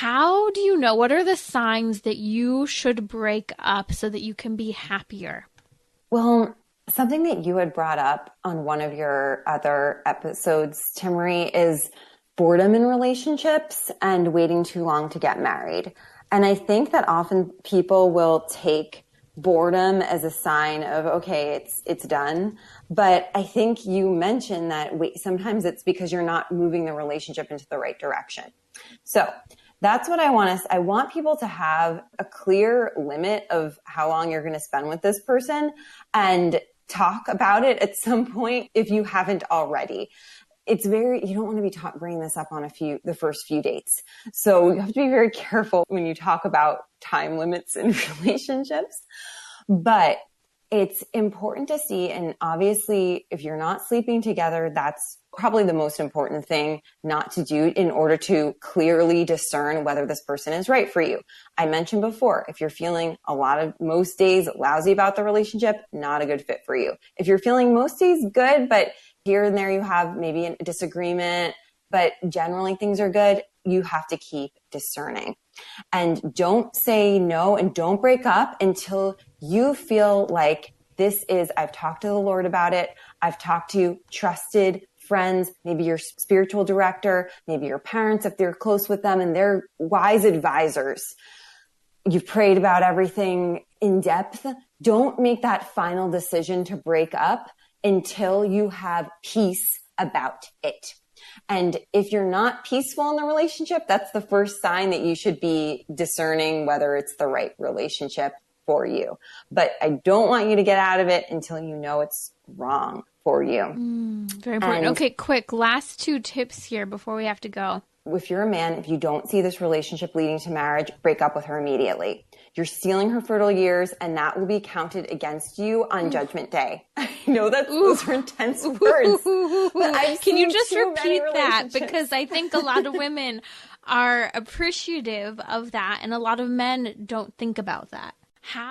How do you know? What are the signs that you should break up so that you can be happier? Well, something that you had brought up on one of your other episodes, Timmerie, is boredom in relationships and waiting too long to get married. And I think that often people will take boredom as a sign of, okay, it's done. But I think you mentioned that sometimes it's because you're not moving the relationship into the right direction. So that's what I want us. I want people to have a clear limit of how long you're going to spend with this person and talk about it at some point if you haven't already. You don't want to be bringing this up on the first few dates. So you have to be very careful when you talk about time limits in relationships. But it's important to see, and obviously if you're not sleeping together, that's probably the most important thing not to do in order to clearly discern whether this person is right for you. I mentioned before, if you're feeling most days lousy about the relationship, not a good fit for you. If you're feeling most days good, but here and there you have maybe a disagreement, but generally things are good, you have to keep discerning. And don't say no and don't break up until you feel like I've talked to the Lord about it. I've talked to trusted friends, maybe your spiritual director, maybe your parents, if they're close with them and they're wise advisors. You've prayed about everything in depth. Don't make that final decision to break up until you have peace about it. And if you're not peaceful in the relationship, that's the first sign that you should be discerning whether it's the right relationship for you. But I don't want you to get out of it until you know it's wrong for you. Very important. Okay, quick, last 2 tips here before we have to go. If you're a man, if you don't see this relationship leading to marriage, break up with her immediately. You're stealing her fertile years, and that will be counted against you on Judgment Day. I know those are intense words. But Can you just repeat that? Because I think a lot of women are appreciative of that, and a lot of men don't think about that. How?